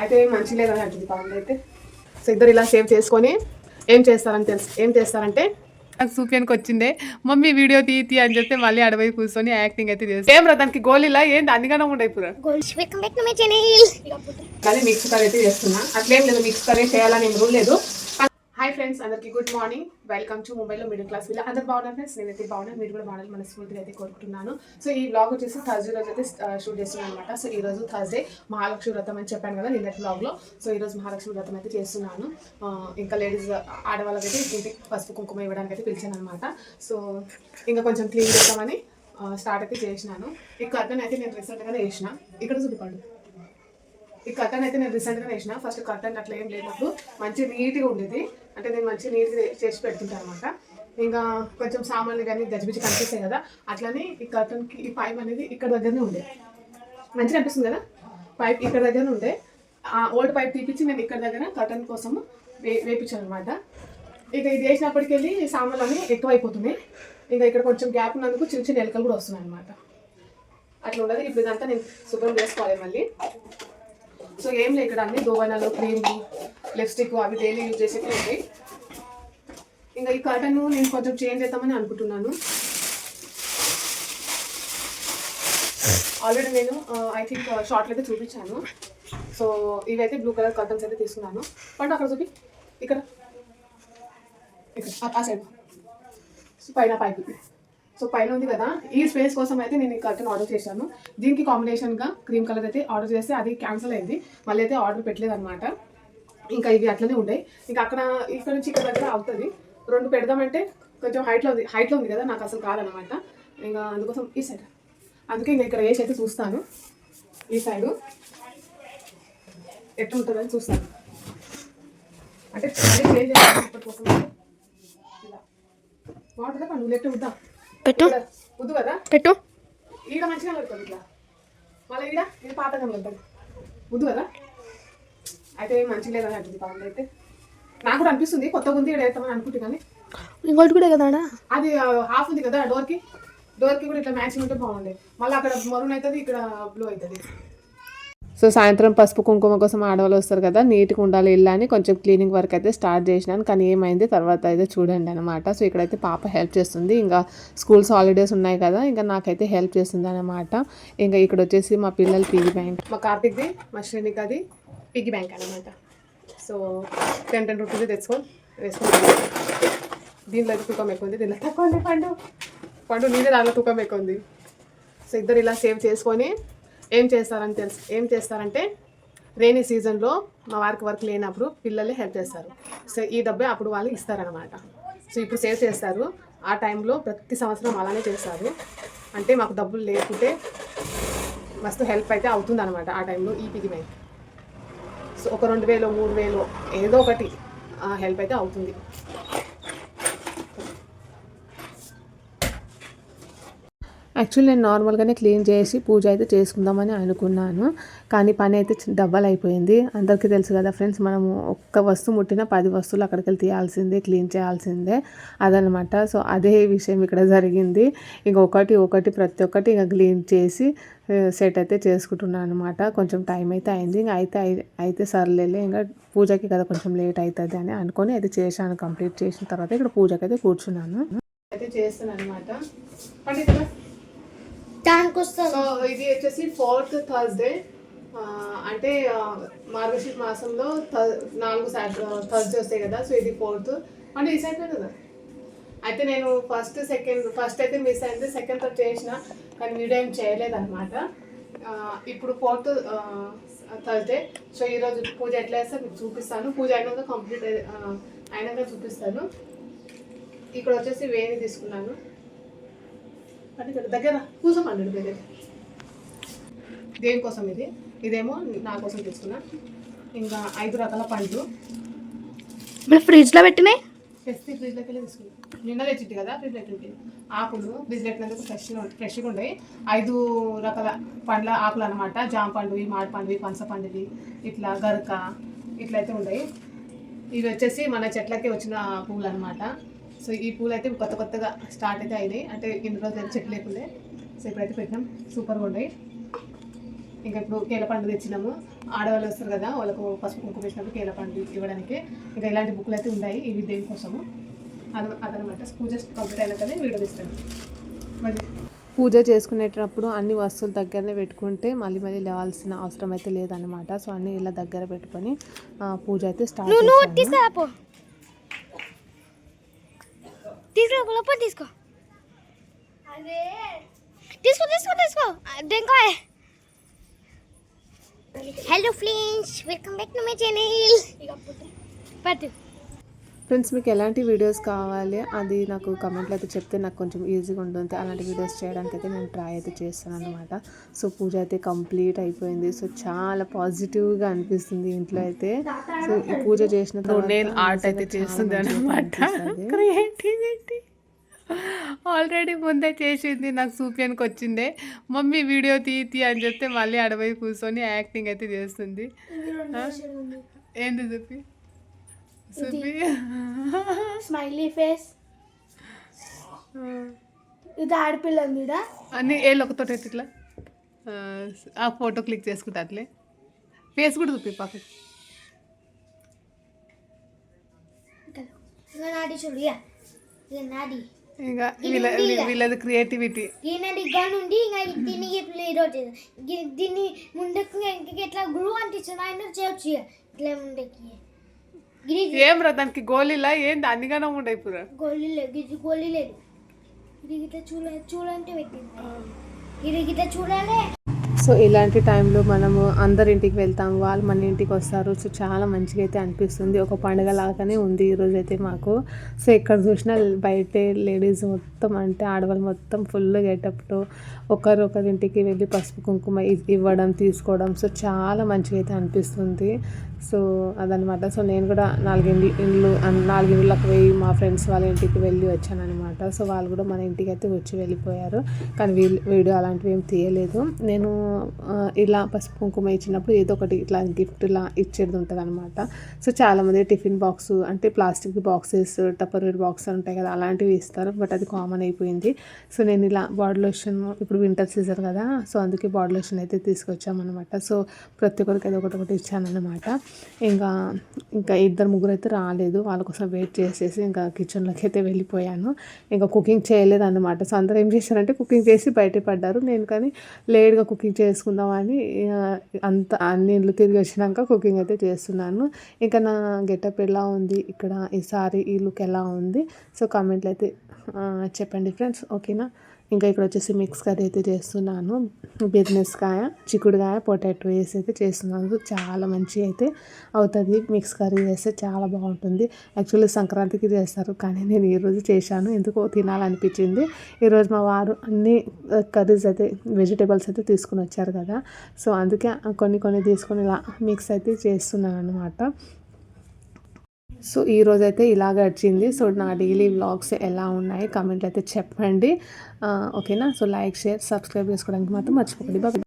అయితే మంచి లేదని అంటుంది పవన్ అయితే. సో ఇద్దరు ఇలా సేవ్ చేసుకొని ఏం చేస్తారంటే నాకు చూపియానికి వచ్చిందే మమ్మీ వీడియో తీ అని చెప్తే మళ్ళీ అడవి కూర్చొని యాక్టింగ్ అయితే చేస్తాను. ఏం రా దానికి గోళీలా ఏంటి అందుకనే ఉండయిపోరా కానీ మిక్స్ కర్రీ అయితే చేస్తున్నా. అట్లేం లేదు, మిక్స్ కర్రీ చేయాలని ఏం రూల్ లేదు. హాయ్ ఫ్రెండ్స్, అందరికీ గుడ్ మార్నింగ్. వెల్కమ్ టు ముంబైలో మిడిల్ క్లాస్ వీళ్ళ. అందరు బాగున్నారు ఫ్రెండ్స్, నేనైతే బాగున్నాను, మీరు కూడా బాగున్నారు మనస్ఫూర్తిగా అయితే కోరుకుంటున్నాను. సో ఈ బ్లాగ్ వచ్చేసి థర్స్డే రోజు అయితే షూట్ చేస్తున్నాను అనమాట. సో ఈ రోజు థర్స్డే మహాలక్ష్మి వ్రతం అని చెప్పాను కదా నిన్నటి బ్లాగ్లో. సో ఈ రోజు మహాలక్ష్మి వ్రతం అయితే చేస్తున్నాను. ఇంకా లేడీస్ ఆడవాళ్ళకైతే ఇంటికి పసుపు కుంకుమ ఇవ్వడానికి అయితే పిలిచాను అనమాట. సో ఇంకా కొంచెం క్లీన్ చేద్దామని స్టార్ట్ అయితే చేసినాను. ఈ కర్టన్ అయితే నేను రీసెంట్గానే వేసిన. ఇక్కడ చూపిపండు, ఈ కర్టన్ అయితే నేను రీసెంట్గా వేసిన. ఫస్ట్ కర్టన్ అట్లా ఏం లేనప్పుడు మంచి నీట్గా ఉండేది, అంటే నేను మంచి నీట్గా చేసి పెడుతుంటాను అనమాట. ఇంకా కొంచెం సామాన్లు కానీ గజిబిజి కనిపిస్తాయి కదా, అట్లనే ఈ కర్టన్కి ఈ పైప్ అనేది ఇక్కడ దగ్గరనే ఉండే. మంచిగా అనిపిస్తుంది కదా, పైప్ ఇక్కడ దగ్గరనే ఉండే. ఆ ఓల్డ్ పైప్ తీపిచ్చి నేను ఇక్కడ దగ్గర కర్టన్ కోసం వేపించాను అనమాట. ఇక ఇది వేసినప్పటికి వెళ్ళి సామాన్లు అన్నీ ఎక్కువైపోతున్నాయి. ఇంకా ఇక్కడ కొంచెం గ్యాప్ ఉన్నందుకు చిన్న చిన్న ఎలకలు కూడా వస్తున్నాయి అనమాట. అట్లా ఉండదు. ఇప్పుడు ఇదంతా నేను శుభ్రం చేసుకోవాలి మళ్ళీ. సో ఏం లేదు, ఇక్కడ అన్ని దోవనాలు, క్రీమ్లు, లిప్స్టిక్ అవి డైలీ యూజ్ చేసేవి ఉంటాయి. ఇంకా ఈ కర్టన్ నేను కొంచెం చేంజ్ చేద్దామని అనుకుంటున్నాను. ఆల్రెడీ నేను ఐ థింక్ షార్ట్లో అయితే చూపించాను. సో ఇవైతే బ్లూ కలర్ కర్టన్స్ అయితే తీసుకున్నాను. పండు అక్కడ చూపి, ఇక్కడ ఆ సైడ్. సో పైన పైపు, సో పైన ఉంది కదా, ఈ స్పేస్ కోసం అయితే నేను ఈ కర్టన్ ఆర్డర్ చేశాను. దీనికి కాంబినేషన్గా క్రీమ్ కలర్ అయితే ఆర్డర్ చేస్తే అది క్యాన్సిల్ అయింది, మళ్ళీ అయితే ఆర్డర్ పెట్టలేదు అనమాట. ఇంకా ఇవి అట్లనే ఉంటాయి. ఇంకా ఇక్కడ నుంచి ఇక్కడ దగ్గర అవుతుంది. రెండు పెడదామంటే కొంచెం హైట్లో ఉంది కదా, నాకు అసలు కాదనమాట. ఇంకా అందుకోసం ఈ సైడ్, అందుకే ఇంకా ఇక్కడ వేసి అయితే చూస్తాను. ఈ సైడు ఎట్లా ఉంటుందని చూస్తాను, అంటే చేంజ్ కోసం ఇలా బాగుంటుందా. పండుగ ఎట్లా వద్దా పెట్టు వద్దు కదా, పెట్టు. ఈడ మంచిగా పడుతుంది ఇట్లా, మళ్ళీ ఇది పాతగా ఉంటుంది వద్దు కదా. అయితే మంచిగా లేదని అంటుంది పవన్ అయితే. నాకు కూడా అనిపిస్తుంది కొత్తగా ఉంది ఇక్కడ వేస్తామని అనుకుంటే, కానీ ఇంకోటి కూడా కదా అది హాఫ్ ఉంది కదా, డోర్కి కూడా ఇట్లా మ్యాచింగ్ ఉంటే బాగుండే. మళ్ళీ అక్కడ మరూన్ అవుతుంది, ఇక్కడ బ్లూ అవుతుంది. సో సాయంత్రం పసుపు కుంకుమ కోసం ఆడవాళ్ళు వస్తారు కదా, నీట్గా ఉండాలి ఇల్లు అని కొంచెం క్లీనింగ్ వర్క్ అయితే స్టార్ట్ చేసినాను. కానీ ఏమైంది తర్వాత అయితే చూడండి అనమాట. సో ఇక్కడైతే పాప హెల్ప్ చేస్తుంది, ఇంకా స్కూల్స్ హాలిడేస్ ఉన్నాయి కదా, ఇంకా నాకైతే హెల్ప్ చేస్తుంది అనమాట. ఇంకా ఇక్కడ వచ్చేసి మా పిల్లలు పిగ్గీ బ్యాంక్, మా కార్తిక్ది మా శ్రేణికది పిగ్గీ బ్యాంక్ అనమాట. సో 10 రూపీస్ వేసుకొని దీనిలో అయితే తూకం ఎక్కువ ఉంది, దీనిలో తక్కువ ఉంది. పండు నీదే దానిలో తూకం ఎక్కువ ఉంది. సో ఇద్దరు ఇలా సేవ్ చేసుకొని ఏం చేస్తారంటే రైనీ సీజన్లో మా వారికి వర్క్ లేనప్పుడు పిల్లలే హెల్ప్ చేస్తారు. సో ఈ డబ్బే అప్పుడు వాళ్ళు ఇస్తారనమాట. సో ఇప్పుడు సేవ్ చేస్తారు, ఆ టైంలో ప్రతి సంవత్సరం అలానే చేస్తారు. అంటే మాకు డబ్బులు లేకుంటే మస్తు హెల్ప్ అయితే అవుతుంది అనమాట ఆ టైంలో ఈ పిగ్గీ బ్యాంక్. సో ఒక 2000 3000 ఏదో ఒకటి హెల్ప్ అయితే అవుతుంది. యాక్చువల్లీ నేను నార్మల్గానే క్లీన్ చేసి పూజ అయితే చేసుకుందామని అనుకున్నాను, కానీ పని అయితే డబ్బల్ అయిపోయింది. అందరికీ తెలుసు కదా ఫ్రెండ్స్, మనము ఒక్క వస్తువు ముట్టినా 10 వస్తువులు అక్కడికి వెళ్ళి తీయాల్సిందే, క్లీన్ చేయాల్సిందే అదనమాట. సో అదే విషయం ఇక్కడ జరిగింది. ఇంక ఒకటి ప్రతి ఒక్కటి ఇంకా క్లీన్ చేసి సెట్ అయితే చేసుకుంటున్నాను అనమాట. కొంచెం టైం అయితే అయింది. ఇంకా అయితే సర్లేలే, ఇంకా పూజకి కదా కొంచెం లేట్ అవుతుంది అని అనుకొని అయితే చేశాను. కంప్లీట్ చేసిన తర్వాత ఇక్కడ పూజకి అయితే కూర్చున్నాను. అయితే చేస్తాను అనమాట. సో ఇది వచ్చేసి 4th థర్స్డే, అంటే మార్గశిర మాసంలో 4 థర్స్డే వస్తాయి కదా. సో ఇది 4th అంటే మిస్ అయిపోయింది కదా. అయితే నేను ఫస్ట్ అయితే మిస్ అయింది, సెకండ్ థర్డ్ చేసిన కానీ వీడియో ఏం చేయలేదన్నమాట. ఇప్పుడు 4th థర్స్డే. సో ఈరోజు పూజ ఎట్లా వేస్తే మీకు చూపిస్తాను. పూజ అయినాక చూపిస్తాను. ఇక్కడ వచ్చేసి వేణి తీసుకున్నాను, అంటే దగ్గర కూర్చోమండి దగ్గర. దేనికోసం ఇదేమో నా కోసం తీసుకున్నా. ఇంకా 5 రకాల పండ్లు ఫ్రిడ్జ్లో పెట్టినాయి, ఫ్రిడ్జ్లోకి వెళ్ళి తీసుకున్నాను. నిన్న తెచ్చిట్టి కదా ఫ్రిడ్జ్లో పెట్టి. ఆకులు ఫ్రిడ్జ్లో పెట్టినందుకు ఫ్రెష్గా ఉంటాయి. 5 రకాల పండ్ల ఆకులు అనమాట. జామ పండువి, మాడి పండువి, పనస పండువి, ఇట్లా గరక ఇట్లయితే ఉంటాయి. ఇవి వచ్చేసి మన చెట్లకి వచ్చిన పువ్వులు అనమాట. సో ఈ పూలు అయితే కొత్తగా స్టార్ట్ అయితే అయినాయి, అంటే ఇన్ని రోజులు చెట్లు లేకుండే. సో ఇప్పుడైతే పెట్టినాం, సూపర్గా ఉన్నాయి. ఇంకా ఇప్పుడు కేల పండు తెచ్చినాము. ఆడవాళ్ళు వస్తారు కదా, వాళ్ళకు పసుపు కుంకుమ వేసినప్పుడు కేల పండు ఇవ్వడానికి ఇంకా ఇలాంటి బుక్లు అయితే ఉన్నాయి. ఇవి దేని కోసము అదనమాట. పూజ కంప్లీట్ అయినాకనే వీడియో తీస్తాను. మరి పూజ చేసుకునేటప్పుడు అన్ని వస్తువులు దగ్గరనే పెట్టుకుంటే మళ్ళీ లేవాల్సిన అవసరం అయితే లేదన్నమాట. సో అన్నీ ఇలా దగ్గర పెట్టుకొని పూజ అయితే స్టార్ట్ చేస్తాను. తీసుకో టెంకాయ. Hello friends, welcome back to my channel. పట్టు ఫ్రెండ్స్, మీకు ఎలాంటి వీడియోస్ కావాలి అది నాకు కమెంట్లో అయితే చెప్తే నాకు కొంచెం ఈజీగా ఉంటుంది. అలాంటి వీడియోస్ చేయడానికి అయితే నేను ట్రై అయితే చేస్తాను అనమాట. సో పూజ అయితే కంప్లీట్ అయిపోయింది. సో చాలా పాజిటివ్గా అనిపిస్తుంది ఇంట్లో అయితే. సో ఈ పూజ చేసిన నేను ఆర్ట్ అయితే చేస్తుంది అనమాట. క్రియేటివిటీ ఆల్రెడీ ముందే చేసింది, నాకు చూపించడానికి వచ్చిందే. మమ్మీ వీడియో తీ అని చెప్తే మళ్ళీ అడవై కూర్చొని యాక్టింగ్ అయితే చేస్తుంది. ఏంది చూపి స్మైలీ ఫేస్. ఇది ఆడపిల్ల ఉంది అన్ని ఏళ్ళు ఒకతోటి ఇట్లా ఆ ఫోటో క్లిక్ చేసుకుంటా అట్లే. ఫేస్ కూడా చూపి పక్కకి. ఇంకా వీళ్ళది క్రియేటివిటీ. దీన్ని ముందుకు ఎట్లా గ్రూ అనిపించింది ఆయన చేయొచ్చు. ఇట్లా ముందుకి ఏం రా దానికి గోళీలా ఏంది అన్నిగానే ఉండే ఇప్పుడు గోళీ లేదు. ఇది గోళీ లేదు. ఇది గిట్లా చూడంటే పెట్టింది. ఇది గిట్లా చూడాలి. సో ఇలాంటి టైంలో మనము అందరి ఇంటికి వెళ్తాం, వాళ్ళు మన ఇంటికి వస్తారు. సో చాలా మంచిగా అయితే అనిపిస్తుంది. ఒక పండుగ లాగానే ఉంది ఈరోజు అయితే మాకు. సో ఎక్కడ చూసినా బయటే లేడీస్ మొత్తం అంటే ఆడవాళ్ళు మొత్తం ఫుల్ గెటప్తో ఒకరింటికి వెళ్ళి పసుపు కుంకుమ ఇవ్వడం తీసుకోవడం. సో చాలా మంచిగా అయితే అనిపిస్తుంది. సో అదనమాట. సో నేను కూడా నాలుగిండ్లకు పోయి మా ఫ్రెండ్స్ వాళ్ళ ఇంటికి వెళ్ళి వచ్చాను అనమాట. సో వాళ్ళు కూడా మన ఇంటికి అయితే వచ్చి వెళ్ళిపోయారు. కానీ వీడియో అలాంటివి ఏం తీయలేదు. నేను ఇలా పసుపు కుంకుమ ఇచ్చినప్పుడు ఏదో ఒకటి ఇట్లా గిఫ్ట్ ఇలా ఇచ్చేది ఉంటుంది అనమాట. సో చాలామంది టిఫిన్ బాక్స్ అంటే ప్లాస్టిక్ బాక్సెస్, టపర్వేర్ బాక్స్ ఉంటాయి కదా, అలాంటివి ఇస్తారు. బట్ అది కామన్ అయిపోయింది. సో నేను ఇలా బాడీ లోషన్, ఇప్పుడు వింటర్ సీజన్ కదా, సో అందుకే బాడీ లోషన్ అయితే తీసుకొచ్చామన్నమాట. సో ప్రతి ఒక్కరికి ఏదో ఒకటి ఇచ్చానన్నమాట. ఇంకా ఇద్దరు ముగ్గురు అయితే రాలేదు. వాళ్ళ కోసం వెయిట్ చేసేసి ఇంకా కిచెన్లోకి అయితే వెళ్ళిపోయాను. ఇంకా కుకింగ్ చేయలేదు అన్నమాట. సో అందరూ ఏం చేశారంటే కుకింగ్ చేసి బయట పడ్డారు. నేను కానీ లేట్గా కుకింగ్ చేసుకుందామని అన్ని ఇళ్ళు తిరిగి వచ్చినాక కుకింగ్ అయితే చేస్తున్నాను. ఇంకా నా గెటప్ ఎలా ఉంది, ఇక్కడ ఈసారి ఈ లుక్ ఎలా ఉంది, సో కామెంట్లు అయితే చెప్పండి ఫ్రెండ్స్. ఓకేనా. ఇంకా ఇక్కడ వచ్చేసి మిక్స్ కర్రీ అయితే చేస్తున్నాను. బీరకాయ, చిక్కుడుకాయ, పొటాటో వేసి అయితే చేస్తున్నాను. చాలా మంచిగా అయితే అవుతుంది. మిక్స్ కర్రీ చేస్తే చాలా బాగుంటుంది. యాక్చువల్లీ సంక్రాంతికి చేస్తారు, కానీ నేను ఈరోజు చేశాను. ఎందుకో తినాలనిపించింది. ఈరోజు మా వారు అన్ని కర్రీస్ అయితే వెజిటేబుల్స్ అయితే తీసుకుని వచ్చారు కదా, సో అందుకే కొన్ని తీసుకొని ఇలా మిక్స్ అయితే చేస్తున్నాను అనమాట. సో ఈరోజు అయితే ఇలాగ వచ్చింది. సో నా డైలీ వ్లాగ్స్ ఎలా ఉన్నాయి కామెంట్లు అయితే చెప్పండి. ఓకేనా. సో లైక్, షేర్, సబ్స్క్రైబ్ చేసుకోవడానికి మాత్రం మర్చిపోకండి. బాయ్.